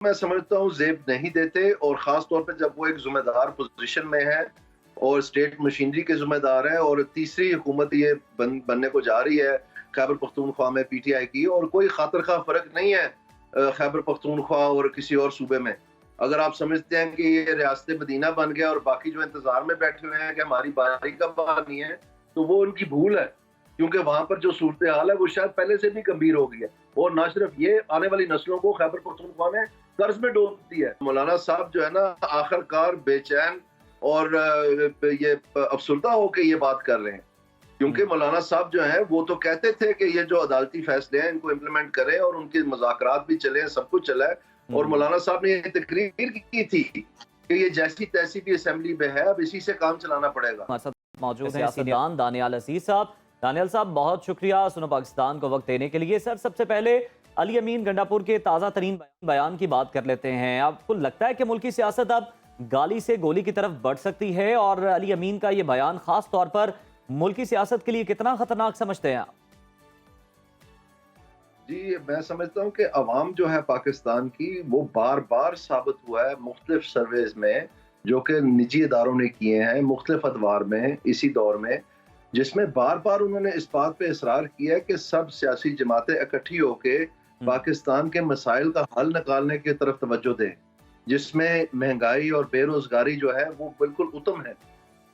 मैं समझता हूँ ज़ेब नहीं देते, और ख़ास तौर पे जब वो एक ज़िम्मेदार पोजीशन में है और स्टेट मशीनरी के ज़िम्मेदार हैं, और तीसरी हुकूमत ये बनने को जा रही है खैबर पख्तूनख्वा में पीटीआई की, और कोई खातिर खा फ़र्क नहीं है खैबर पख्तूनख्वा और किसी और सूबे में। अगर आप समझते हैं कि ये रियासत मदीना बन गया और बाकी जो इंतज़ार में बैठे हुए हैं कि हमारी बारी कब आनी है, तो वो उनकी भूल है, क्योंकि वहाँ पर जो सूरत हाल है वो शायद पहले से भी गंभीर हो गई है, और ना सिर्फ ये आने वाली नस्लों को खैबर पख्तूनख्वा में कर्ज में डूबती है। मौलाना साहब जो है ना, आखिरकार बेचैन और ये अफसरदा होकर ये बात कर रहे हैं, क्योंकि मौलाना साहब जो हैं वो तो कहते थे कि ये जो अदालती फैसले हैं इनको इम्प्लीमेंट करें और उनके मुज़ाकरात भी चले, सब कुछ चला है। और मौलाना साहब ने ये तकरीर की थी कि ये जैसी तैसी भी असेंबली में है, अब इसी से काम चलाना पड़ेगा। हमारे साथ मौजूद हैं सियासतदान दानियाल अजीज साहब। दानियाल साहब, बहुत शुक्रिया सुनो पाकिस्तान को वक्त देने के लिए। सर, सबसे पहले अली अमीन गंडापुर के ताज़ा तरीन बयान की बात कर लेते हैं। आपको लगता है कि मुल्की सियासत अब गाली से गोली की तरफ बढ़ सकती है, और अली अमीन का ये बयान खास तौर पर मुल्की सियासत के लिए कितना खतरनाक समझते हैं आप? जी, मैं समझता हूँ कि अवाम जो है पाकिस्तान की, वो बार बार साबित हुआ है मुख्तलिफ सर्वेज में, जो कि निजी इदारों ने किए हैं मुख्तलिफ अदवार में इसी दौर में, जिसमें बार बार उन्होंने इस बात पे इसरार किया है कि सब सियासी जमातें इकट्ठी होके पाकिस्तान के मसाइल का हल निकालने की तरफ तवज्जो दें, जिसमें महंगाई और बेरोजगारी जो है वो बिल्कुल उत्तम है,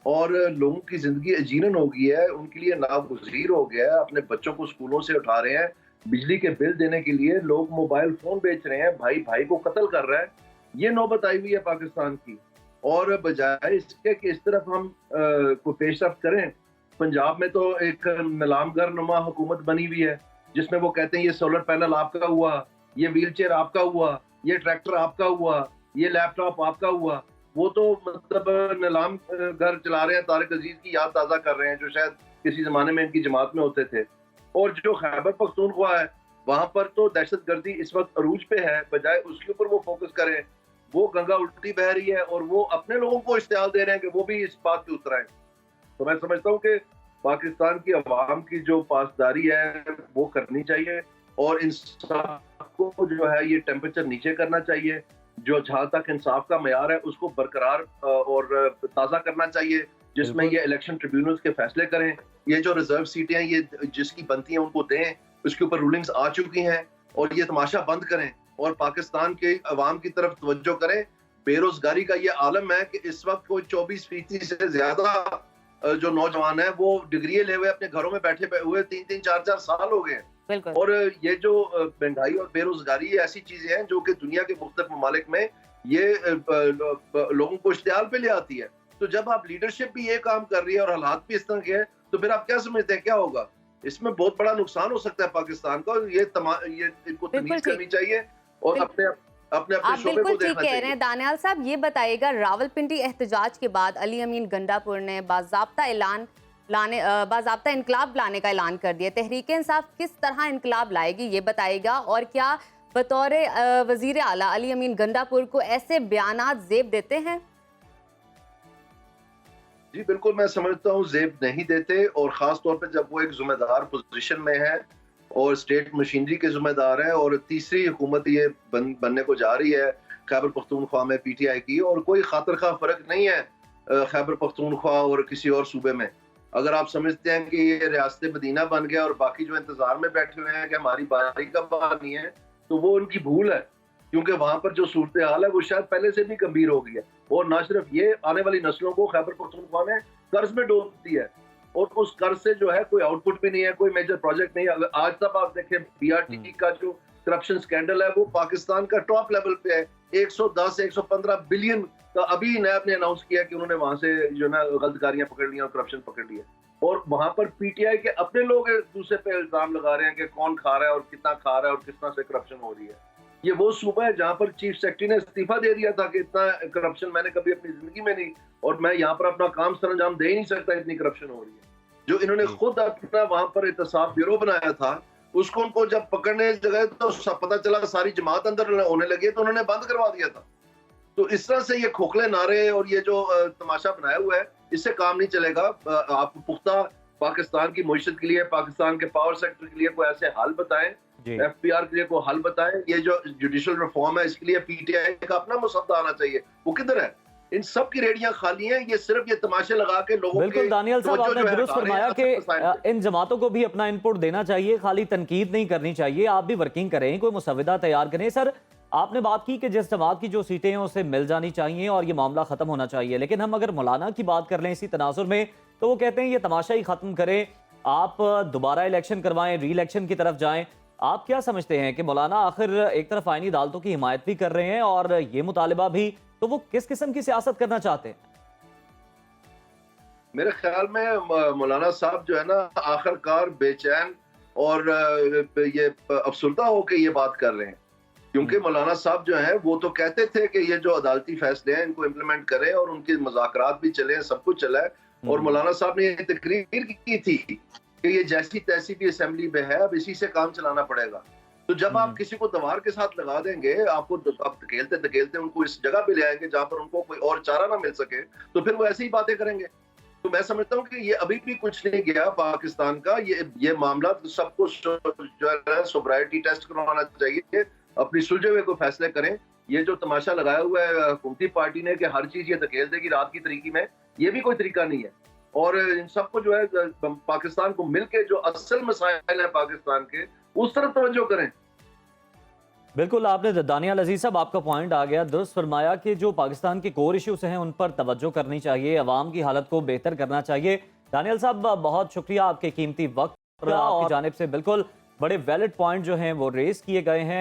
और लोगों की जिंदगी अजीनन हो गई है, उनके लिए नागुज़ीर हो गया है। अपने बच्चों को स्कूलों से उठा रहे हैं, बिजली के बिल देने के लिए लोग मोबाइल फोन बेच रहे हैं, भाई भाई को कत्ल कर रहा है। ये नौबत आई हुई है पाकिस्तान की, और बजाय इसके कि इस तरफ हम को पेशरफ्त करें, पंजाब में तो एक नीलामगर नुमा हुकूमत बनी हुई है, जिसमें वो कहते हैं ये सोलर पैनल आपका हुआ, ये व्हील चेयर आपका हुआ, ये ट्रैक्टर आपका हुआ, ये लैपटॉप आपका हुआ। वो तो मतलब नीलाम घर चला रहे हैं, तारिक अजीज की याद ताज़ा कर रहे हैं, जो शायद किसी ज़माने में इनकी जमात में होते थे। और जो खैबर पख्तूनख्वा है, वहाँ पर तो दहशत गर्दी इस वक्त अरूज पे है, बजाय उसके ऊपर वो फोकस करें, वो गंगा उल्टी बह रही है, और वो अपने लोगों को इश्तिहाल दे रहे हैं कि वो भी इस बात पे उतर आए। तो मैं समझता हूँ कि पाकिस्तान की अवाम की जो पासदारी है वो करनी चाहिए, और इंसाफ को जो है ये टेम्परेचर नीचे करना चाहिए, जो जहाँ तक इंसाफ का मयार है उसको बरकरार और ताज़ा करना चाहिए, जिसमें ये इलेक्शन ट्रिब्यूनल्स के फैसले करें। ये जो रिजर्व सीटें हैं ये जिसकी बनती हैं उनको दें, उसके ऊपर रूलिंग्स आ चुकी हैं, और ये तमाशा बंद करें और पाकिस्तान के अवाम की तरफ तवज्जो करें। बेरोजगारी का ये आलम है कि इस वक्त कोई 24% से ज्यादा जो नौजवान है वो डिग्री ले हुए अपने घरों में बैठे हुए 3-3, 4-4 साल हो गए हैं। और ये जो महंगाई और बेरोजगारी ये ऐसी चीजें हैं जो कि दुनिया के मुख्तलिफ ममालिक में ये लोगों को इश्तिहाल पे ले आती है। तो जब आप लीडरशिप भी ये काम कर रही है और हालात भी इस तरह के हैं, तो फिर आप क्या समझते हैं क्या होगा? इसमें बहुत बड़ा नुकसान हो सकता है पाकिस्तान का, और ये इनको तमीज करनी चाहिए और अपने अपने आप शोबे बिल्कुल को ठीक देखना कह रहे चाहिए। हैं। दानियाल साहब, ये बताइएगा, रावलपिंडी एहतजाज के बाद अली अमीन गंडापुर ने बाज़ाब्ता इनकलाब लाने का ऐलान कर दिया। तहरीक इंसाफ किस तरह इनकलाब लाएगी ये बताइएगा, और क्या बतौर वजीर आला अली अमीन गंडापुर को ऐसे बयानात ज़ेब देते हैं? जी बिल्कुल, मैं समझता हूँ ज़ेब नहीं देते, और ख़ास तौर पे जब वो एक ज़िम्मेदार पोजीशन में है और स्टेट मशीनरी के ज़िम्मेदार हैं, और तीसरी हुकूमत ये बनने को जा रही है खैबर पख्तूनख्वा में पीटीआई की, और कोई खातिर खा फ़र्क नहीं है खैबर पख्तूनख्वा और किसी और सूबे में। अगर आप समझते हैं कि ये रियासत मदीना बन गया और बाकी जो इंतज़ार में बैठे हुए हैं कि हमारी बारी कब आनी है, तो वो उनकी भूल है, क्योंकि वहाँ पर जो सूरत हाल है वो शायद पहले से भी गंभीर हो गई है, और ना सिर्फ ये आने वाली नस्लों को खैबर पख्तूनख्वा में कर्ज में डूबती है, और उस कर्ज से जो है कोई आउटपुट भी नहीं है, कोई मेजर प्रोजेक्ट नहीं है। अगर आज तक आप देखें बीआरटी का जो करप्शन स्कैंडल है वो पाकिस्तान का टॉप लेवल पे है, 110-115 बिलियन का अभी नैब ने अनाउंस किया कि उन्होंने वहां से जो ना गलतकारियां पकड़ ली और करप्शन पकड़ ली है, और वहां पर पीटीआई के अपने लोग एक दूसरे पे इल्जाम लगा रहे हैं कि कौन खा रहा है और कितना खा रहा है और किस तरह से करप्शन हो रही है। ये वो सूबा है जहाँ पर चीफ सेक्रेटरी ने इस्तीफा दे दिया था कि इतना करप्शन मैंने कभी अपनी जिंदगी में नहीं, और मैं यहाँ पर अपना काम सरंजाम दे ही नहीं सकता, इतनी करप्शन हो रही है। जो इन्होंने खुद अपना वहां पर एहतसाब ब्यूरो बनाया था, उसको उनको जब पकड़ने गए तो पता चला सारी जमात अंदर होने लगी, तो उन्होंने बंद करवा दिया था। तो इस तरह से ये खोखले नारे और ये जो तमाशा बनाया हुआ है, इससे काम नहीं चलेगा। आप पुख्ता पाकिस्तान की मईशत के लिए, पाकिस्तान के पावर सेक्टर के लिए कोई ऐसे हाल बताएं जी। FPR के लिए कोई हल बताएं। ये जो जुडिशल रिफॉर्म है इसके लिए PTI का अपना मुसद्दा आना चाहिए, वो किधर है? इन सब की रेडियां खाली हैं, ये सिर्फ ये तमाशे लगा के लोगों बिल्कुल के दानियल साहब, तवज्जो आपने जो है दुरुस्त हटा रहे हैं फरमाया असल मसाइल कि पे। इन जमातों को भी अपना इनपुट देना चाहिए, खाली तनकीद नहीं करनी चाहिए, आप भी वर्किंग करें, कोई मुसविदा तैयार करें। सर, आपने बात की कि जिस जमात की जो सीटें हैं उसे मिल जानी चाहिए और ये मामला खत्म होना चाहिए, लेकिन हम अगर मौलाना की बात कर लें इसी तनाजुर में, तो वो कहते हैं ये तमाशा ही खत्म करें, आप दोबारा इलेक्शन करवाएं, री इलेक्शन की तरफ जाएं। आप क्या समझते हैं कि मौलाना आखिर एक तरफ आईनी अदालतों की हिमायत भी कर रहे हैं और ये मुतालिबा भी, तो वो किस किस्म की सियासत करना चाहते हैं? मेरे ख्याल में मौलाना साहब जो है ना आखिरकार बेचैन और ये अफसरदा होकर ये बात कर रहे हैं, क्योंकि मौलाना साहब जो हैं वो तो कहते थे कि ये जो अदालती फैसले हैं इनको इम्प्लीमेंट करें और उनके मुज़ाकरात भी चले, सब कुछ चला है। और मौलाना साहब ने ये तकरीर की थी कि ये जैसी तैसी भी असेंबली में है, अब इसी से काम चलाना पड़ेगा। तो जब आप किसी को दवार के साथ लगा देंगे, आपको आप धकेलते धकेलते उनको इस जगह पे ले आएंगे जहां पर उनको कोई और चारा ना मिल सके, तो फिर वो ऐसी ही बातें करेंगे। तो मैं समझता हूँ कि ये अभी भी कुछ नहीं गया पाकिस्तान का, ये मामला सबको जो है सोब्राइटी टेस्ट करवाना चाहिए, अपनी सुलझे हुए को फैसले करें। ये जो तमाशा लगाया हुआ है हुकूमती पार्टी ने कि हर चीज ये धकेल देगी रात की तरीके में, ये भी कोई तरीका नहीं है। और इन सबको जो है पाकिस्तान को मिलके जो असल मसाइल है पाकिस्तान के, उस तरफ तवज्जो करें। बिल्कुल, आपने दानियाल अजीज साहब, आपका पॉइंट आ गया, दुरुस्त फरमाया कि जो पाकिस्तान के कोर इश्यूज हैं उन पर तवज्जो करनी चाहिए, अवाम की हालत को बेहतर करना चाहिए। दानियाल साहब, बहुत शुक्रिया आपके कीमती वक्त और आपकी जानिब से बिल्कुल बड़े वैलिड पॉइंट जो हैं वो रेज किए गए हैं।